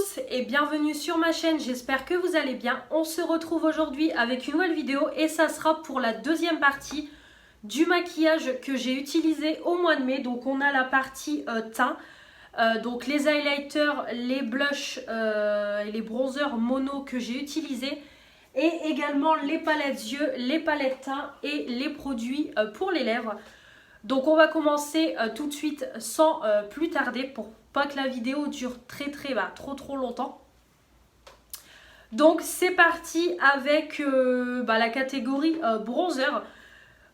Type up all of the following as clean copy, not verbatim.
tous et bienvenue sur ma chaîne, j'espère que vous allez bien. On se retrouve aujourd'hui avec une nouvelle vidéo et ça sera pour la deuxième partie du maquillage que j'ai utilisé au mois de mai. Donc on a la partie teint, donc les highlighters, les blushs et les bronzers mono que j'ai utilisés. Et également les palettes yeux, les palettes teint et les produits pour les lèvres. Donc on va commencer tout de suite sans plus tarder pour pas que la vidéo dure trop longtemps. Donc c'est parti avec la catégorie bronzer.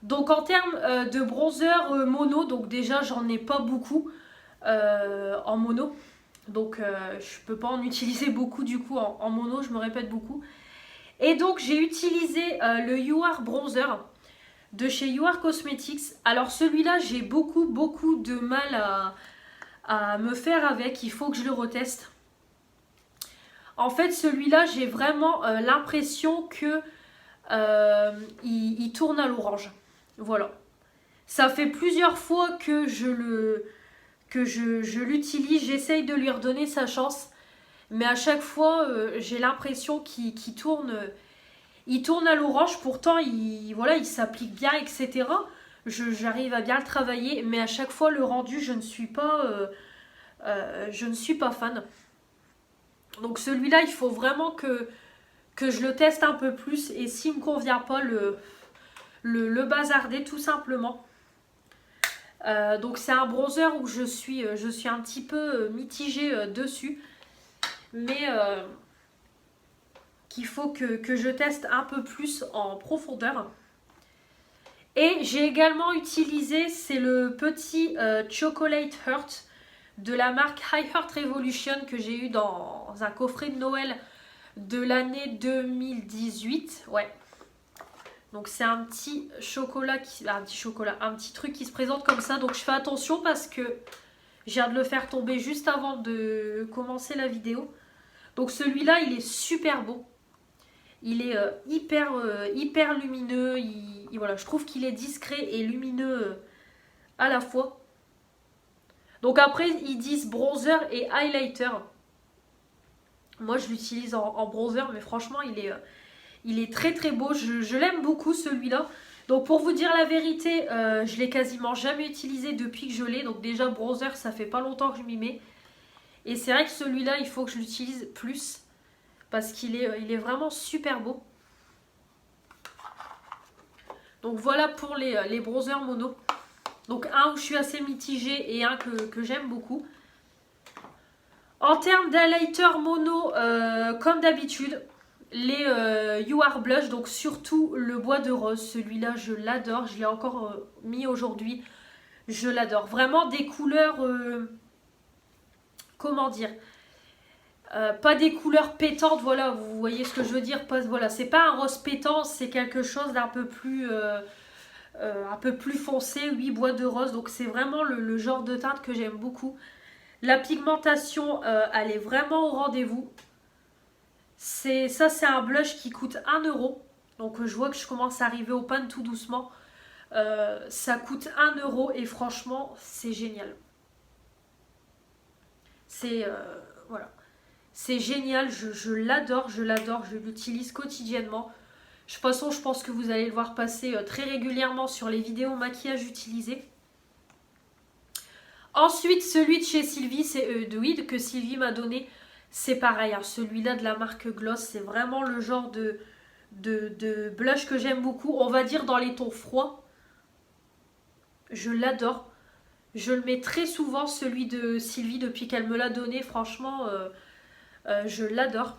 Donc en termes de bronzer mono, donc déjà j'en ai pas beaucoup en mono. Donc je peux pas en utiliser beaucoup du coup en mono, je me répète beaucoup. Et donc j'ai utilisé le You Are Bronzer de chez You Are Cosmetics. Alors celui-là j'ai beaucoup de mal à me faire avec, il faut que je le reteste. En fait celui-là j'ai vraiment l'impression que il tourne à l'orange. Voilà. Ça fait plusieurs fois que je l'utilise, j'essaye de lui redonner sa chance. Mais à chaque fois j'ai l'impression qu'il tourne... il tourne à l'orange, pourtant il s'applique bien, etc. J'arrive à bien le travailler, mais à chaque fois le rendu, je ne suis pas fan. Donc celui-là, il faut vraiment que je le teste un peu plus, et s'il ne me convient pas, le bazarder tout simplement. Donc c'est un bronzer où je suis un petit peu mitigée dessus, mais qu'il faut que je teste un peu plus en profondeur. Et j'ai également utilisé, c'est le petit Chocolate Heart de la marque High Heart Revolution que j'ai eu dans un coffret de Noël de l'année 2018. Ouais. Donc c'est un petit chocolat, un petit truc qui se présente comme ça. Donc je fais attention parce que je viens de le faire tomber juste avant de commencer la vidéo. Donc celui-là, il est super beau. Il est hyper lumineux. Voilà, je trouve qu'il est discret et lumineux à la fois. Donc après, ils disent bronzer et highlighter. Moi, je l'utilise en bronzer, mais franchement, il est très beau. Je l'aime beaucoup, celui-là. Donc pour vous dire la vérité, je l'ai quasiment jamais utilisé depuis que je l'ai. Donc déjà, bronzer, ça fait pas longtemps que je m'y mets. Et c'est vrai que celui-là, il faut que je l'utilise plus. Parce qu'il est vraiment super beau. Donc voilà pour les bronzers mono. Donc un où je suis assez mitigée et un que j'aime beaucoup. En termes d'highlighter mono, comme d'habitude, les You Are Blush, donc surtout le bois de rose. Celui-là, je l'adore. Je l'ai encore mis aujourd'hui. Je l'adore. Vraiment des couleurs... comment dire, pas des couleurs pétantes, voilà, vous voyez ce que je veux dire. Voilà, c'est pas un rose pétant, c'est quelque chose d'un peu plus foncé, oui, bois de rose. Donc c'est vraiment le genre de teinte que j'aime beaucoup. La pigmentation, elle est vraiment au rendez-vous. C'est un blush qui coûte 1 €. Donc je vois que je commence à arriver au pan tout doucement. Ça coûte 1 € et franchement, c'est génial. C'est... voilà. C'est génial, je l'adore, je l'utilise quotidiennement. De toute façon, je pense que vous allez le voir passer très régulièrement sur les vidéos maquillage utilisées. Ensuite, celui de chez Sylvie, c'est de Weed que Sylvie m'a donné. C'est pareil, hein, celui-là de la marque Gloss, c'est vraiment le genre de blush que j'aime beaucoup. On va dire dans les tons froids. Je l'adore. Je le mets très souvent, celui de Sylvie, depuis qu'elle me l'a donné. Franchement... je l'adore.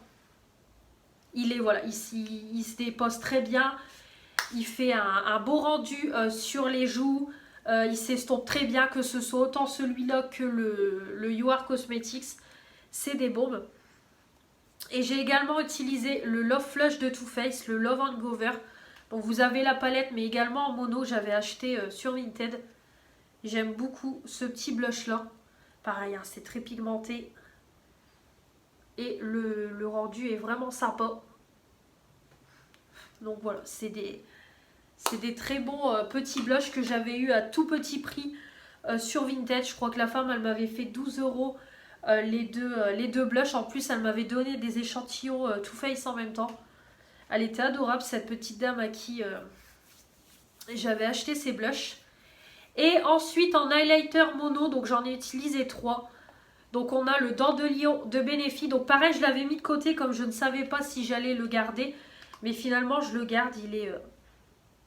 Il se dépose très bien. Il fait un beau rendu sur les joues. Il s'estompe très bien, que ce soit autant celui-là que le You Are Cosmetics. C'est des bombes. Et j'ai également utilisé le Love Flush de Too Faced, le Love Hangover. Donc vous avez la palette, mais également en mono. J'avais acheté sur Vinted. J'aime beaucoup ce petit blush là. Pareil, hein, c'est très pigmenté. Et le rendu est vraiment sympa. Donc voilà, c'est des très bons petits blushs que j'avais eu à tout petit prix sur Vinted. Je crois que la femme, elle m'avait fait 12 € les deux blushs. En plus, elle m'avait donné des échantillons Too Faced en même temps. Elle était adorable, cette petite dame à qui j'avais acheté ces blushs. Et ensuite, en highlighter mono, donc j'en ai utilisé 3. Donc on a le Dent de Lion de Benefit. Donc pareil, je l'avais mis de côté comme je ne savais pas si j'allais le garder. Mais finalement, je le garde.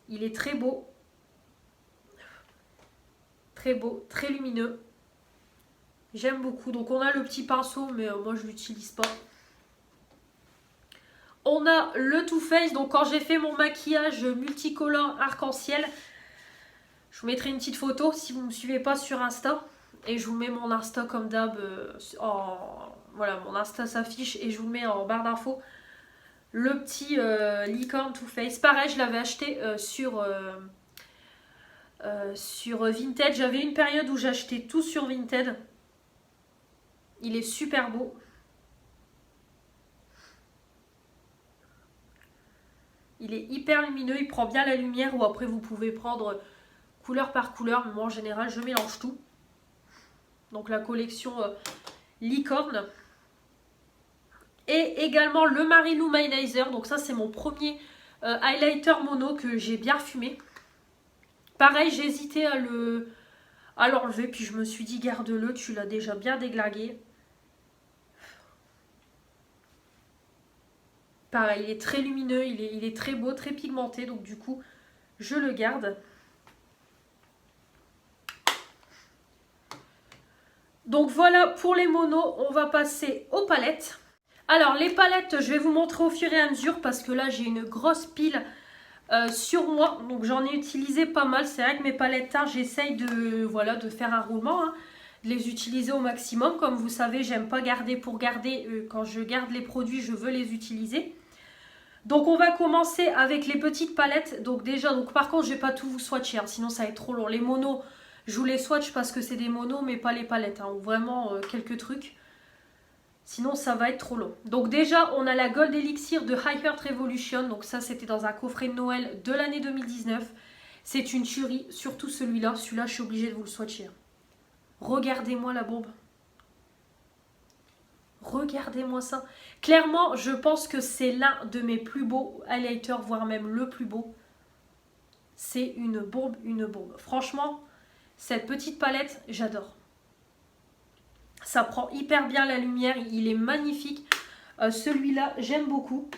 Il est très beau. Très beau, très lumineux. J'aime beaucoup. Donc on a le petit pinceau, mais moi je ne l'utilise pas. On a le Too Faced. Donc quand j'ai fait mon maquillage multicolore arc-en-ciel, je vous mettrai une petite photo si vous ne me suivez pas sur Insta. Et je vous mets mon Insta comme d'hab. Voilà, mon Insta s'affiche et je vous mets en barre d'infos. Le petit licorne Too Faced. Pareil, je l'avais acheté sur Vinted. J'avais une période où j'achetais tout sur Vinted. Il est super beau. Il est hyper lumineux, il prend bien la lumière. Ou après vous pouvez prendre couleur par couleur. Mais moi en général je mélange tout. Donc la collection licorne. Et également le Mariluminizer. Donc ça c'est mon premier highlighter mono que j'ai bien fumé. Pareil, j'ai hésité à l'enlever. Puis je me suis dit garde-le, tu l'as déjà bien déglagué. Pareil, il est très lumineux, il est très beau, très pigmenté. Donc du coup, je le garde. Donc voilà pour les monos, on va passer aux palettes. Alors les palettes, je vais vous montrer au fur et à mesure parce que là j'ai une grosse pile sur moi. Donc j'en ai utilisé pas mal. C'est vrai que mes palettes teintes, j'essaye de faire un roulement, hein, de les utiliser au maximum. Comme vous savez, j'aime pas garder pour garder. Quand je garde les produits, je veux les utiliser. Donc on va commencer avec les petites palettes. Donc déjà, par contre je vais pas tout vous swatcher, hein, sinon ça va être trop long. Les monos, je vous les swatch parce que c'est des monos mais pas les palettes, hein, ou vraiment quelques trucs. Sinon ça va être trop long. Donc déjà on a la Gold Elixir de High Heart Revolution. Donc ça c'était dans un coffret de Noël de l'année 2019. C'est une tuerie, surtout celui-là. Celui-là je suis obligée de vous le swatcher. Regardez-moi la bombe. Regardez-moi ça. Clairement, je pense que c'est l'un de mes plus beaux highlighters, voire même le plus beau. C'est une bombe, une bombe. Franchement, cette petite palette, j'adore. Ça prend hyper bien la lumière, il est magnifique. Celui-là, j'aime beaucoup.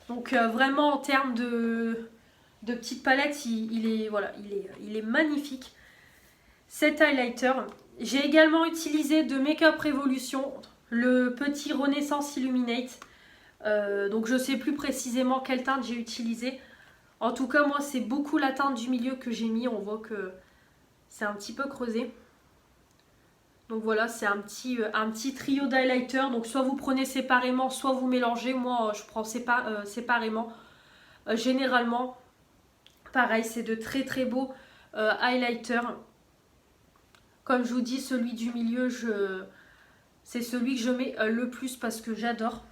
Donc vraiment en termes de petite palette, il est magnifique. Cet highlighter. J'ai également utilisé de Make Up Revolution, le petit Renaissance Illuminate. Donc je ne sais plus précisément quelle teinte j'ai utilisé. En tout cas, moi, c'est beaucoup la teinte du milieu que j'ai mis. On voit que c'est un petit peu creusé. Donc voilà, c'est un petit trio d'highlighter. Donc soit vous prenez séparément, soit vous mélangez. Moi, je prends séparément. Généralement, pareil, c'est de très très beaux highlighters. Comme je vous dis, celui du milieu, c'est celui que je mets le plus parce que j'adore.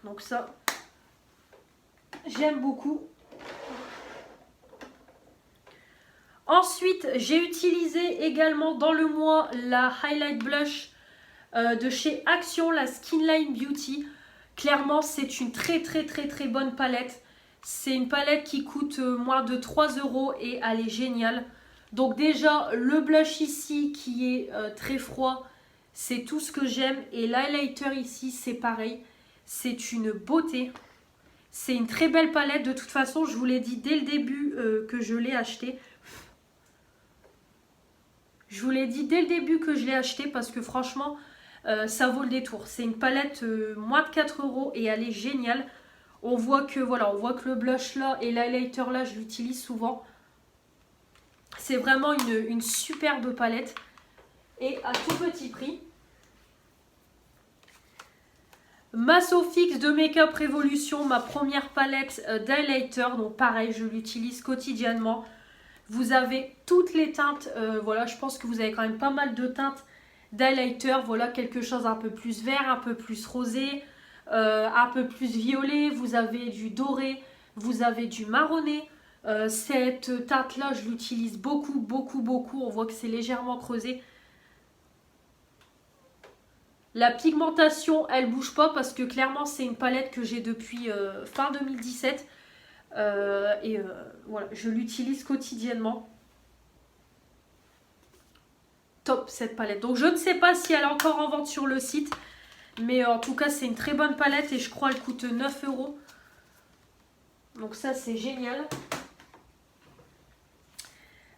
Donc ça, j'aime beaucoup. Ensuite, j'ai utilisé également dans le mois la Highlight Blush de chez Action, la Skinline Beauty. Clairement, c'est une très bonne palette. C'est une palette qui coûte moins de 3 € et elle est géniale. Donc déjà, le blush ici qui est très froid, c'est tout ce que j'aime. Et l'highlighter ici, c'est pareil. C'est une beauté. C'est une très belle palette. De toute façon, je vous l'ai dit dès le début que je l'ai acheté. Je vous l'ai dit dès le début que je l'ai acheté parce que franchement, ça vaut le détour. C'est une palette moins de 4 € et elle est géniale. On voit que le blush là et l'highlighter là, je l'utilise souvent. C'est vraiment une superbe palette et à tout petit prix. Ma Sofix de Make Up Revolution, ma première palette d'highlighter. Donc pareil, je l'utilise quotidiennement. Vous avez toutes les teintes. Voilà, je pense que vous avez quand même pas mal de teintes d'highlighter. Voilà, quelque chose un peu plus vert, un peu plus rosé, un peu plus violet. Vous avez du doré, vous avez du marronné. Cette teinte-là, je l'utilise beaucoup, beaucoup, beaucoup. On voit que c'est légèrement creusé. La pigmentation, elle bouge pas parce que clairement, c'est une palette que j'ai depuis fin 2017. Voilà, je l'utilise quotidiennement. Top cette palette. Donc je ne sais pas si elle est encore en vente sur le site. Mais en tout cas, c'est une très bonne palette et je crois qu'elle coûte 9 €. Donc ça, c'est génial.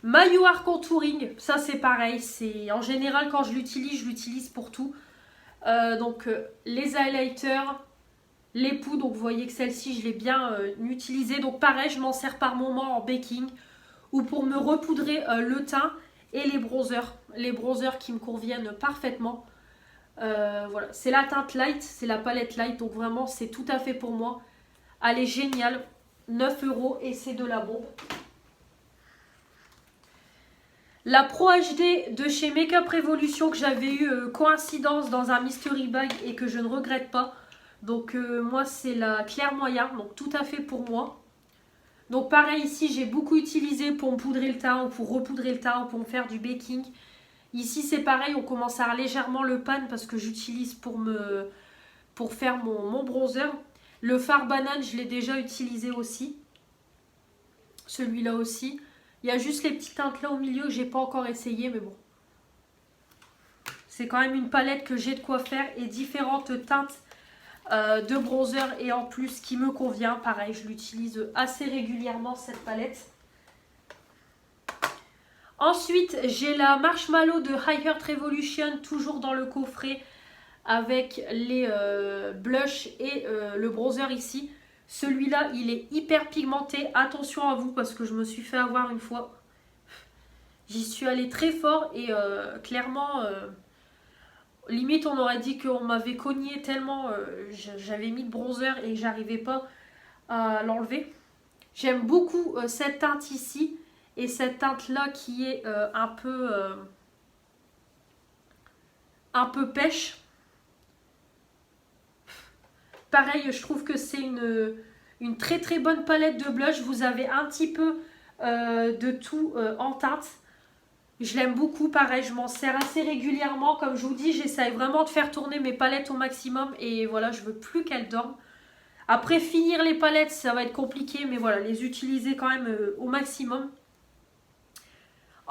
Mailloire Contouring, ça c'est pareil. En général, quand je l'utilise pour tout. Les highlighters, les poudres. Donc vous voyez que celle-ci, je l'ai bien utilisée. Donc pareil, je m'en sers par moment en baking ou pour me repoudrer le teint et les bronzers. Les bronzers qui me conviennent parfaitement. Voilà, c'est la teinte light, c'est la palette light, donc vraiment c'est tout à fait pour moi. Elle est géniale, 9 € et c'est de la bombe. La Pro HD de chez Makeup Revolution que j'avais eu coïncidence dans un mystery bag et que je ne regrette pas. Donc moi c'est la Clair Moyen, donc tout à fait pour moi. Donc pareil ici j'ai beaucoup utilisé pour me poudrer le teint ou pour repoudrer le teint ou pour me faire du baking. Ici c'est pareil, on commence à avoir légèrement le pan parce que j'utilise pour faire mon bronzer. Le fard banane, je l'ai déjà utilisé aussi. Celui-là aussi. Il y a juste les petites teintes là au milieu que j'ai pas encore essayé, mais bon. C'est quand même une palette que j'ai de quoi faire et différentes teintes de bronzer et en plus qui me convient. Pareil, je l'utilise assez régulièrement cette palette. Ensuite, j'ai la Marshmallow de High Heart Revolution, toujours dans le coffret, avec les blushs et le bronzer ici. Celui-là, il est hyper pigmenté. Attention à vous, parce que je me suis fait avoir une fois. J'y suis allée très fort et clairement, limite, on aurait dit qu'on m'avait cogné tellement j'avais mis le bronzer et j'arrivais pas à l'enlever. J'aime beaucoup cette teinte ici. Et cette teinte-là qui est un peu pêche. Pareil, je trouve que c'est une très très bonne palette de blush. Vous avez un petit peu de tout en teinte. Je l'aime beaucoup, pareil, je m'en sers assez régulièrement. Comme je vous dis, j'essaye vraiment de faire tourner mes palettes au maximum. Et voilà, je veux plus qu'elles dorment. Après, finir les palettes, ça va être compliqué. Mais voilà, les utiliser quand même au maximum.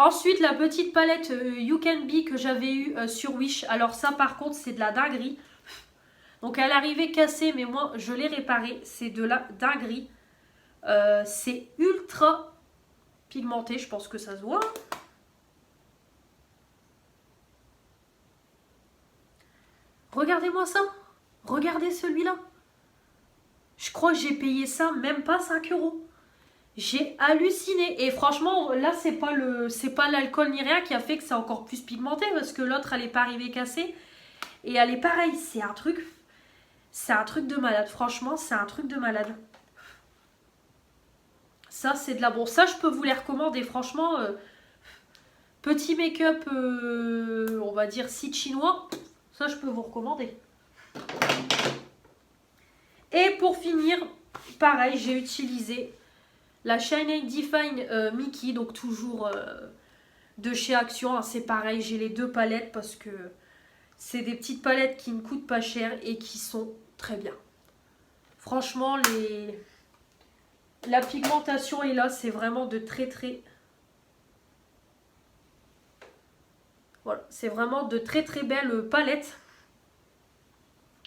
Ensuite, la petite palette You Can Be que j'avais eue sur Wish. Alors ça, par contre, c'est de la dinguerie. Donc, elle arrivait cassée, mais moi, je l'ai réparée. C'est de la dinguerie. C'est ultra pigmenté. Je pense que ça se voit. Regardez-moi ça. Regardez celui-là. Je crois que j'ai payé ça même pas 5 €. J'ai halluciné et franchement là c'est pas l'alcool ni rien qui a fait que c'est encore plus pigmenté parce que l'autre elle est pas arrivée cassée et elle est pareille, c'est un truc de malade, franchement c'est un truc de malade. Ça c'est de la bon, ça je peux vous les recommander franchement, petit make-up on va dire site chinois, ça je peux vous recommander. Et pour finir, pareil j'ai utilisé la Shine and Define Mickey, donc toujours de chez Action, hein, c'est pareil, j'ai les deux palettes parce que c'est des petites palettes qui ne coûtent pas cher et qui sont très bien. Franchement, la pigmentation est là, c'est vraiment de très très... Voilà, c'est vraiment de très très belles palettes.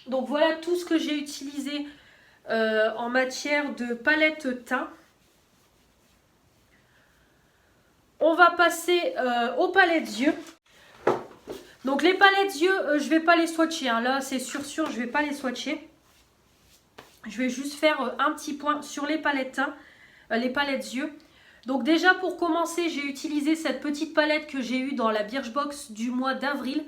Donc voilà tout ce que j'ai utilisé en matière de palette teint. On va passer aux palettes yeux. Donc les palettes yeux, je ne vais pas les swatcher. Hein. Là, c'est sûr, je ne vais pas les swatcher. Je vais juste faire un petit point sur les palettes teint, les palettes yeux. Donc déjà, pour commencer, j'ai utilisé cette petite palette que j'ai eue dans la Birchbox du mois d'avril.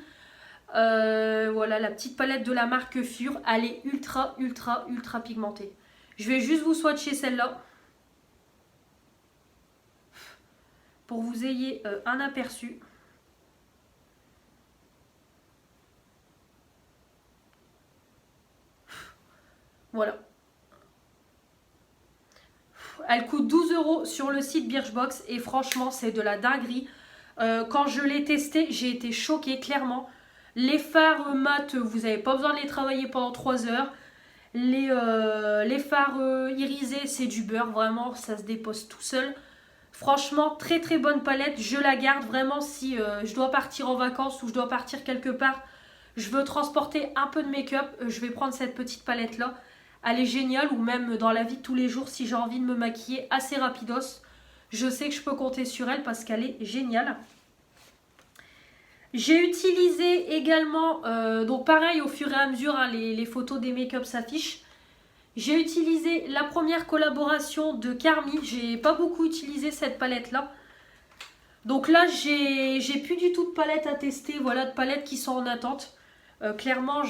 Voilà, la petite palette de la marque Fur. Elle est ultra, ultra, ultra pigmentée. Je vais juste vous swatcher celle-là. Pour que vous ayez un aperçu. Voilà. Elle coûte 12 € sur le site Birchbox et franchement c'est de la dinguerie. Quand je l'ai testé, j'ai été choquée clairement. Les fards mat, vous n'avez pas besoin de les travailler pendant 3 heures. Les fards irisés, c'est du beurre, vraiment, ça se dépose tout seul. Franchement, très très bonne palette, je la garde vraiment si je dois partir en vacances ou je dois partir quelque part. Je veux transporter un peu de make-up, je vais prendre cette petite palette là. Elle est géniale, ou même dans la vie de tous les jours si j'ai envie de me maquiller assez rapidos. Je sais que je peux compter sur elle parce qu'elle est géniale. J'ai utilisé également, donc pareil au fur et à mesure, hein, les photos des make-up s'affichent. J'ai utilisé la première collaboration de Carmi. J'ai pas beaucoup utilisé cette palette là. Donc là j'ai plus du tout de palette à tester. Voilà, de palettes qui sont en attente. Clairement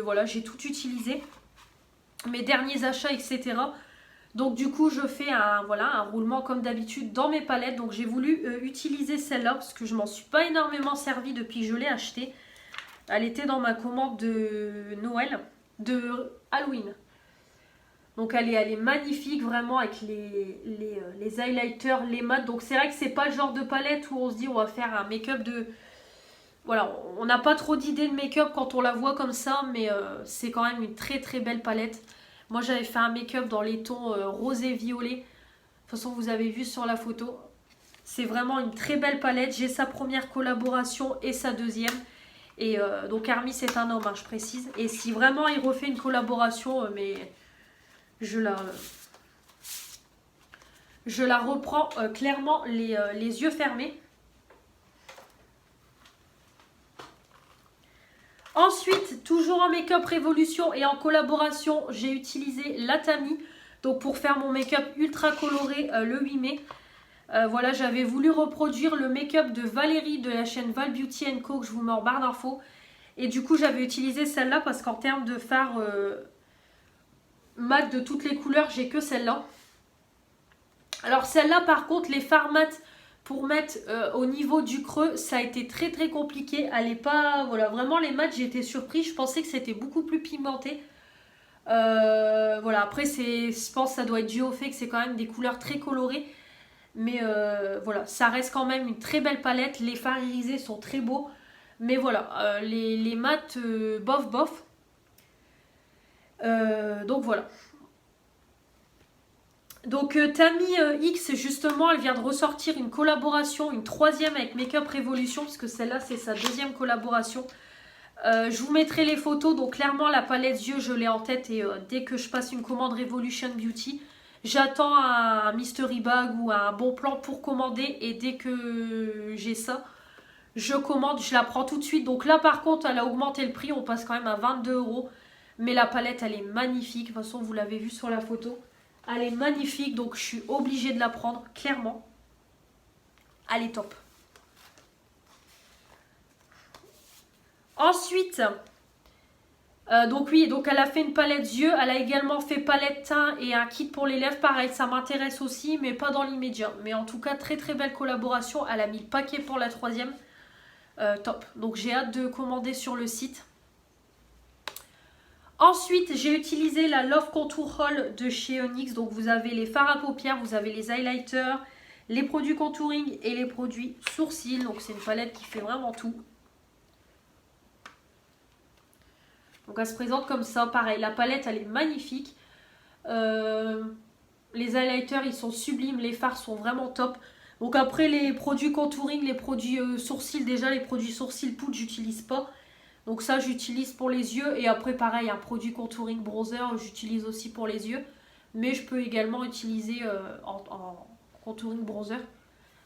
voilà, j'ai tout utilisé. Mes derniers achats, etc. Donc du coup je fais un roulement comme d'habitude dans mes palettes. Donc j'ai voulu utiliser celle-là parce que je m'en suis pas énormément servi depuis que je l'ai achetée. Elle était dans ma commande de Noël, de Halloween. Donc elle est magnifique vraiment avec les highlighters, les mats. Donc c'est vrai que c'est pas le genre de palette où on se dit on va faire un make-up de... Voilà, on n'a pas trop d'idées de make-up quand on la voit comme ça, mais c'est quand même une très très belle palette. Moi j'avais fait un make-up dans les tons rosé violet. De toute façon vous avez vu sur la photo. C'est vraiment une très belle palette. J'ai sa première collaboration et sa deuxième. Et donc Army c'est un homme, hein, je précise. Et si vraiment il refait une collaboration, mais je la reprends clairement les yeux fermés. Ensuite, toujours en Make-up Révolution et en collaboration, j'ai utilisé la Tami. Donc pour faire mon make-up ultra coloré le 8 mai. Voilà, j'avais voulu reproduire le make-up de Valérie de la chaîne Val Beauty Co que je vous mets en barre d'infos. Et du coup, j'avais utilisé celle-là parce qu'en termes de fard mat de toutes les couleurs, j'ai que celle-là. Alors celle-là, par contre, les fards mat pour mettre au niveau du creux, ça a été très très compliqué. Elle est pas... Voilà, vraiment les mats, j'ai été surprise. Je pensais que c'était beaucoup plus pigmenté. Voilà, après, je pense que ça doit être dû au fait que c'est quand même des couleurs très colorées. Mais voilà, ça reste quand même une très belle palette. Les fards irisés sont très beaux. Mais voilà, les mats, bof bof. Donc voilà. Donc Tami X, justement, elle vient de ressortir une collaboration, une troisième avec Make-up Révolution, parce que celle-là, c'est sa deuxième collaboration. Je vous mettrai les photos, donc clairement, la palette yeux, je l'ai en tête, et dès que je passe une commande Revolution Beauty, j'attends un mystery bag ou un bon plan pour commander, et dès que j'ai ça, je commande, je la prends tout de suite. Donc là, par contre, elle a augmenté le prix, on passe quand même à 22 €, mais la palette, elle est magnifique, de toute façon, vous l'avez vu sur la photo. Elle est magnifique, donc je suis obligée de la prendre, clairement. Elle est top. Ensuite, donc oui, donc elle a fait une palette yeux. Elle a également fait palette teint et un kit pour les lèvres. Pareil, ça m'intéresse aussi, mais pas dans l'immédiat. Mais en tout cas, très très belle collaboration. Elle a mis le paquet pour la troisième. Top. Donc j'ai hâte de commander sur le site. Ensuite, j'ai utilisé la Love Contour Roll de chez Onyx. Donc, vous avez les fards à paupières, vous avez les highlighters, les produits contouring et les produits sourcils. Donc, c'est une palette qui fait vraiment tout. Donc, elle se présente comme ça. Pareil, la palette, elle est magnifique. Les highlighters, ils sont sublimes. Les fards sont vraiment top. Donc, après, les produits contouring, les produits sourcils, déjà, les produits sourcils poudre, j'utilise pas. Donc ça, j'utilise pour les yeux. Et après, pareil, un produit contouring bronzer, j'utilise aussi pour les yeux. Mais je peux également utiliser en contouring bronzer.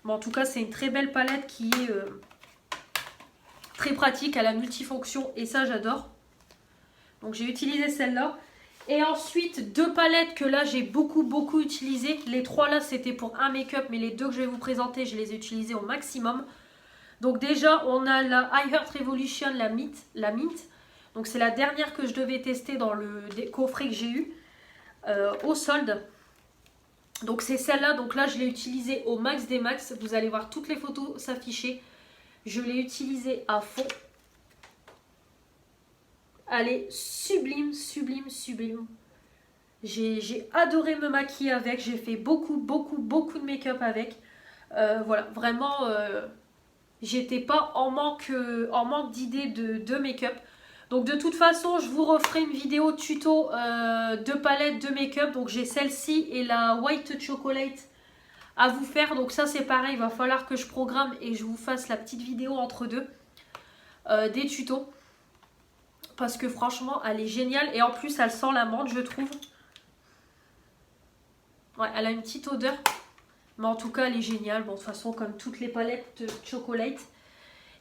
Mais en tout cas, c'est une très belle palette qui est très pratique. Elle a multifonction et ça, j'adore. Donc j'ai utilisé celle-là. Et ensuite, deux palettes que là, j'ai beaucoup utilisées. Les trois là, c'était pour un make-up. Mais les deux que je vais vous présenter, je les ai utilisées au maximum. Donc déjà, on a la I Heart Revolution, la Mint. Donc c'est la dernière que je devais tester dans le coffret que j'ai eu au solde. Donc c'est celle-là. Donc là, je l'ai utilisée au max des max. Vous allez voir toutes les photos s'afficher. Je l'ai utilisée à fond. Elle est sublime. J'ai adoré me maquiller avec. J'ai fait beaucoup de make-up avec. Voilà, vraiment, j'étais pas en manque d'idées de make-up. Donc de toute façon, je vous referai une vidéo tuto de palette de make-up. Donc j'ai celle-ci et la White Chocolate à vous faire. Donc ça c'est pareil, il va falloir que je programme et je vous fasse la petite vidéo entre deux des tutos. Parce que franchement, elle est géniale. Et en plus, elle sent la menthe, je trouve. Ouais, elle a une petite odeur. Mais en tout cas, elle est géniale. Bon, de toute façon, comme toutes les palettes de chocolate,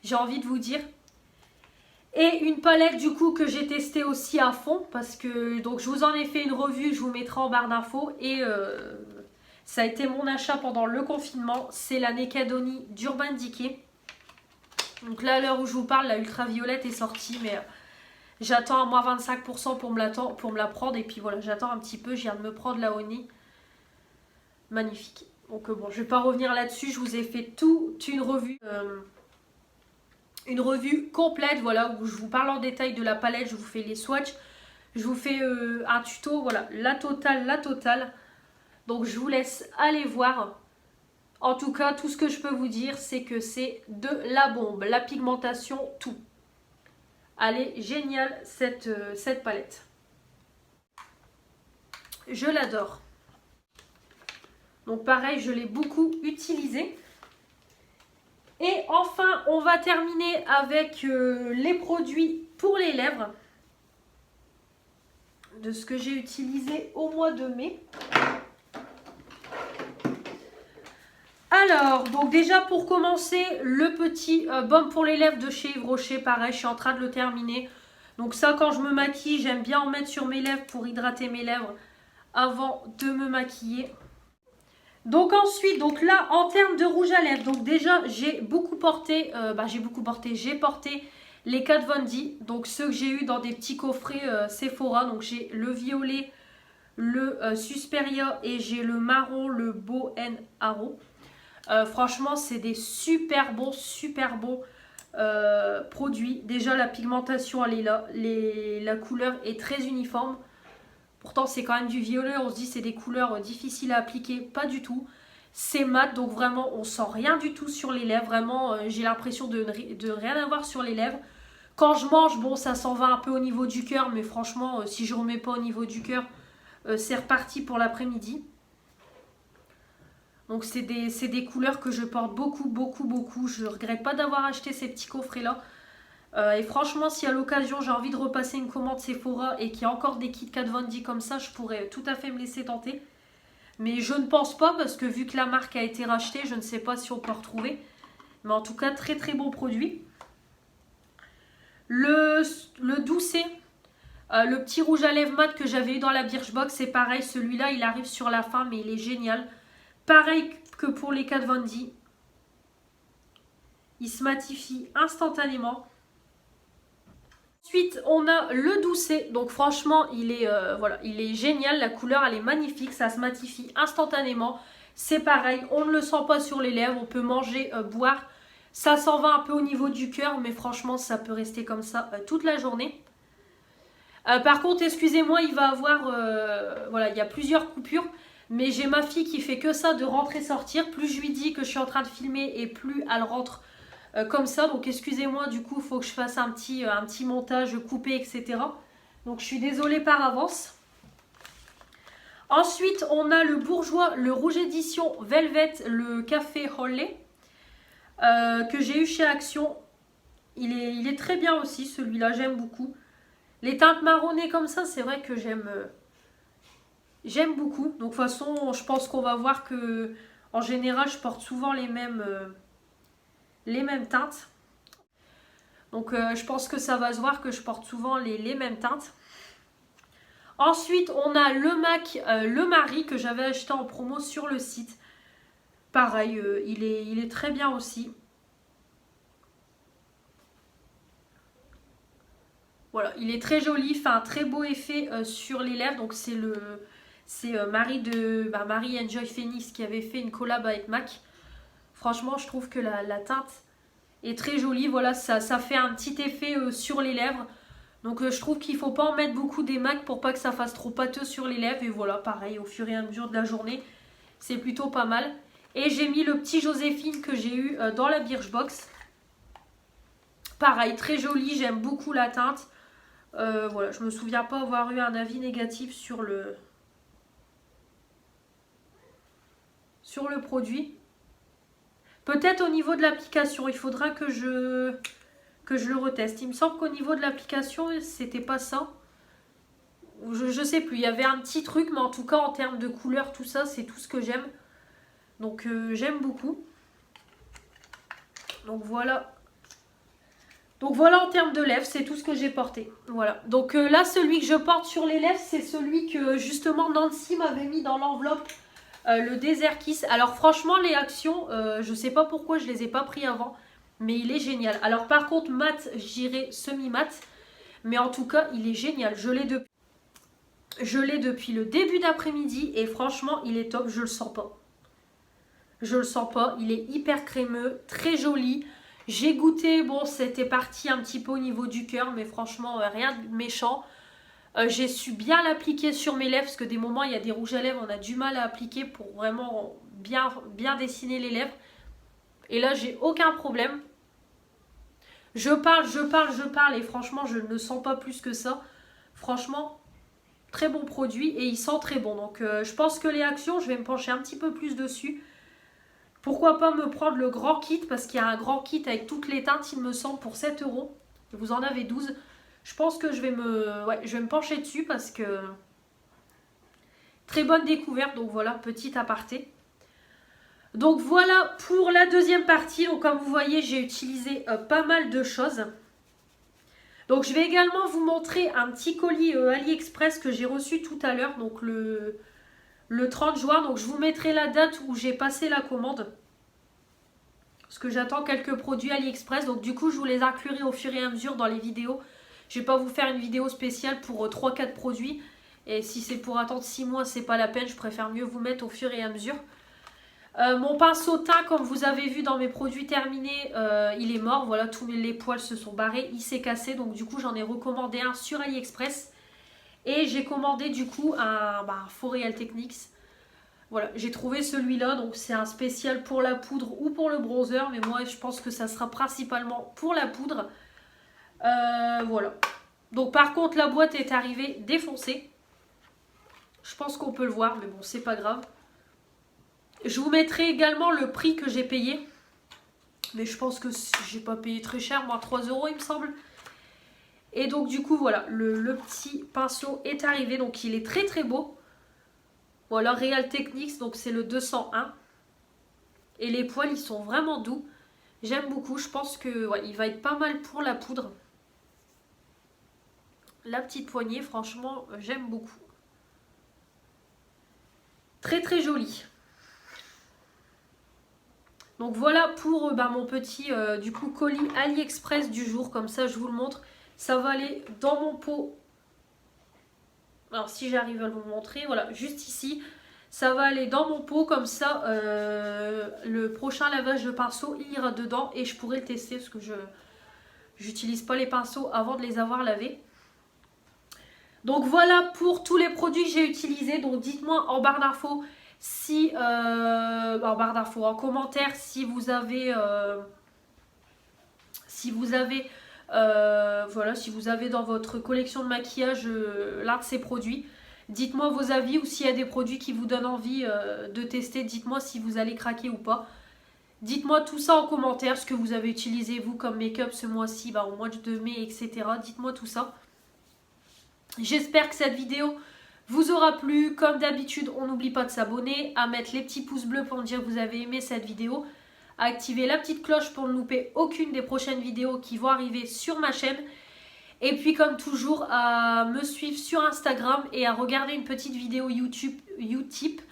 j'ai envie de vous dire. Et une palette, du coup, que j'ai testée aussi à fond. Parce que, donc, je vous en ai fait une revue. Je vous mettrai en barre d'infos. Et ça a été mon achat pendant le confinement. C'est la Naked Honey d'Urban Decay. Donc là, à l'heure où je vous parle, la ultraviolette est sortie. Mais j'attends à moins 25% pour me la prendre. Et puis voilà, j'attends un petit peu. Je viens de me prendre la Honey. Magnifique. Donc bon, je ne vais pas revenir là-dessus. Je vous ai fait toute une revue complète. Voilà, où je vous parle en détail de la palette. Je vous fais les swatchs. Je vous fais un tuto. Voilà, la totale. Donc je vous laisse aller voir. En tout cas, tout ce que je peux vous dire, c'est que c'est de la bombe. La pigmentation, tout. Elle est géniale, cette palette. Je l'adore. Donc pareil, je l'ai beaucoup utilisée. Et enfin, on va terminer avec les produits pour les lèvres. De ce que j'ai utilisé au mois de mai. Alors, donc déjà pour commencer, le petit baume pour les lèvres de chez Yves Rocher. Pareil, je suis en train de le terminer. Donc ça, quand je me maquille, j'aime bien en mettre sur mes lèvres pour hydrater mes lèvres avant de me maquiller. Donc ensuite, donc là, en termes de rouge à lèvres, donc déjà, j'ai porté les Kat Von D. Donc ceux que j'ai eu dans des petits coffrets Sephora. Donc j'ai le violet, le Susperia et j'ai le marron, le Bow and Arrow. Franchement, c'est des super bons produits. Déjà, la pigmentation, elle est là. La couleur est très uniforme. Pourtant, c'est quand même du violet. On se dit c'est des couleurs difficiles à appliquer. Pas du tout. C'est mat, donc vraiment, on sent rien du tout sur les lèvres. Vraiment, j'ai l'impression de rien avoir sur les lèvres. Quand je mange, bon, ça s'en va un peu au niveau du cœur. Mais franchement, si je ne remets pas au niveau du cœur, c'est reparti pour l'après-midi. Donc c'est des couleurs que je porte beaucoup. Je ne regrette pas d'avoir acheté ces petits coffrets-là. Et franchement, si à l'occasion j'ai envie de repasser une commande Sephora et qu'il y a encore des kits Kat Von D comme ça, je pourrais tout à fait me laisser tenter. Mais je ne pense pas parce que vu que la marque a été rachetée, je ne sais pas si on peut retrouver. Mais en tout cas, très bon produit. Le Doucet, le petit rouge à lèvres mat que j'avais eu dans la Birchbox, c'est pareil. Celui-là, il arrive sur la fin, mais il est génial. Pareil que pour les Kat Von D. Il se matifie instantanément. Ensuite, on a le Doucet. Donc franchement, il est génial. La couleur, elle est magnifique. Ça se matifie instantanément. C'est pareil, on ne le sent pas sur les lèvres. On peut manger, boire. Ça s'en va un peu au niveau du cœur. Mais franchement, ça peut rester comme ça toute la journée. Par contre, excusez-moi, il va avoir... il y a plusieurs coupures. Mais j'ai ma fille qui fait que ça de rentrer-sortir. Plus je lui dis que je suis en train de filmer et plus elle rentre comme ça. Donc excusez-moi, du coup, il faut que je fasse un petit montage coupé, etc. Donc je suis désolée par avance. Ensuite, on a le Bourjois, le Rouge Édition Velvet, le Café Holly, que j'ai eu chez Action. Il est très bien aussi, celui-là, j'aime beaucoup. Les teintes marronnées comme ça, c'est vrai que j'aime beaucoup. Donc de toute façon, je pense qu'on va voir que en général, je porte souvent les mêmes teintes. Donc je pense que ça va se voir que je porte souvent les mêmes teintes. Ensuite, on a le MAC, le Marie, que j'avais acheté en promo sur le site. Pareil, il est très bien aussi. Voilà, il est très joli, fait un très beau effet sur les lèvres. Donc c'est Marie de Marie Enjoy Phoenix qui avait fait une collab avec MAC. Franchement, je trouve que la teinte est très jolie. Voilà, ça fait un petit effet sur les lèvres. Donc je trouve qu'il ne faut pas en mettre beaucoup des MAC pour pas que ça fasse trop pâteux sur les lèvres. Et voilà, pareil, au fur et à mesure de la journée, c'est plutôt pas mal. Et j'ai mis le petit Joséphine que j'ai eu dans la Birchbox. Pareil, très joli, j'aime beaucoup la teinte. Voilà, je me souviens pas avoir eu un avis négatif sur le produit. Peut-être au niveau de l'application, il faudra que je le reteste. Il me semble qu'au niveau de l'application, c'était pas ça. Je sais plus, il y avait un petit truc, mais en tout cas en termes de couleur, tout ça, c'est tout ce que j'aime. Donc j'aime beaucoup. Donc voilà. Donc voilà en termes de lèvres, c'est tout ce que j'ai porté. Voilà. Donc là, celui que je porte sur les lèvres, c'est celui que justement Nancy m'avait mis dans l'enveloppe. Le Desert Kiss. Alors franchement, les actions, je sais pas pourquoi je les ai pas pris avant. Mais il est génial. Alors par contre, mat, j'irai semi-mat. Mais en tout cas, il est génial. Je l'ai depuis le début d'après-midi. Et franchement, il est top. Je le sens pas. Je le sens pas. Il est hyper crémeux. Très joli. J'ai goûté. Bon, c'était parti un petit peu au niveau du cœur. Mais franchement, rien de méchant. J'ai su bien l'appliquer sur mes lèvres. Parce que des moments, il y a des rouges à lèvres. On a du mal à appliquer pour vraiment bien dessiner les lèvres. Et là, j'ai aucun problème. Je parle et franchement je ne sens pas plus que ça. Franchement, très bon produit et il sent très bon. Donc je pense que les actions, je vais me pencher un petit peu plus dessus. Pourquoi pas me prendre le grand kit parce qu'il y a un grand kit avec toutes les teintes, il me semble, pour 7 €. Vous en avez 12. Je pense que je vais me pencher dessus parce que très bonne découverte. Donc voilà, petit aparté. Donc voilà pour la deuxième partie. Donc comme vous voyez, j'ai utilisé pas mal de choses. Donc je vais également vous montrer un petit colis AliExpress que j'ai reçu tout à l'heure. Donc le 30 juin. Donc je vous mettrai la date où j'ai passé la commande. Parce que j'attends quelques produits AliExpress. Donc du coup je vous les inclurai au fur et à mesure dans les vidéos. Je ne vais pas vous faire une vidéo spéciale pour 3-4 produits. Et si c'est pour attendre 6 mois, c'est pas la peine. Je préfère mieux vous mettre au fur et à mesure. Mon pinceau teint, comme vous avez vu dans mes produits terminés, il est mort. Voilà, tous les poils se sont barrés. Il s'est cassé. Donc du coup, j'en ai recommandé un sur AliExpress. Et j'ai commandé du coup un Foreal Techniques. Voilà, j'ai trouvé celui-là. Donc c'est un spécial pour la poudre ou pour le bronzer. Mais moi, je pense que ça sera principalement pour la poudre. Voilà. Donc par contre, la boîte est arrivée défoncée. Je pense qu'on peut le voir. Mais bon, c'est pas grave. Je vous mettrai également le prix que j'ai payé. Mais je pense que j'ai pas payé très cher. Moi, 3 € il me semble. Et donc du coup, voilà. Le petit pinceau est arrivé. Donc il est très très beau. Voilà, Real Techniques. Donc c'est le 201. Et les poils, ils sont vraiment doux. J'aime beaucoup. Je pense que il va être pas mal pour la poudre. La petite poignée, franchement, j'aime beaucoup. Très très joli. Donc voilà pour mon petit du coup colis AliExpress du jour. Comme ça je vous le montre. Ça va aller dans mon pot. Alors si j'arrive à vous montrer. Voilà, juste ici. Ça va aller dans mon pot. Comme ça le prochain lavage de pinceau il ira dedans. Et je pourrai le tester parce que je n'utilise pas les pinceaux avant de les avoir lavés. Donc voilà pour tous les produits que j'ai utilisés. Donc dites-moi en barre d'infos. Si en commentaire si vous avez dans votre collection de maquillage l'un de ces produits. Dites-moi vos avis ou s'il y a des produits qui vous donnent envie de tester. Dites-moi si vous allez craquer ou pas. Dites-moi tout ça en commentaire, ce que vous avez utilisé vous comme make-up ce mois-ci, au mois de mai, etc. Dites-moi tout ça. J'espère que cette vidéo vous aura plu. Comme d'habitude, on n'oublie pas de s'abonner, à mettre les petits pouces bleus pour me dire que vous avez aimé cette vidéo, à activer la petite cloche pour ne louper aucune des prochaines vidéos qui vont arriver sur ma chaîne. Et puis comme toujours, à me suivre sur Instagram et à regarder une petite vidéo Utip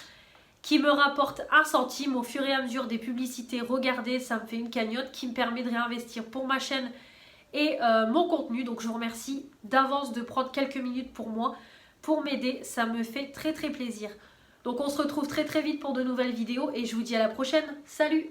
qui me rapporte 1 centime au fur et à mesure des publicités. Regardez, ça me fait une cagnotte qui me permet de réinvestir pour ma chaîne et mon contenu. Donc je vous remercie d'avance de prendre quelques minutes pour moi. Pour m'aider, ça me fait très très plaisir. Donc on se retrouve très très vite pour de nouvelles vidéos et je vous dis à la prochaine. Salut!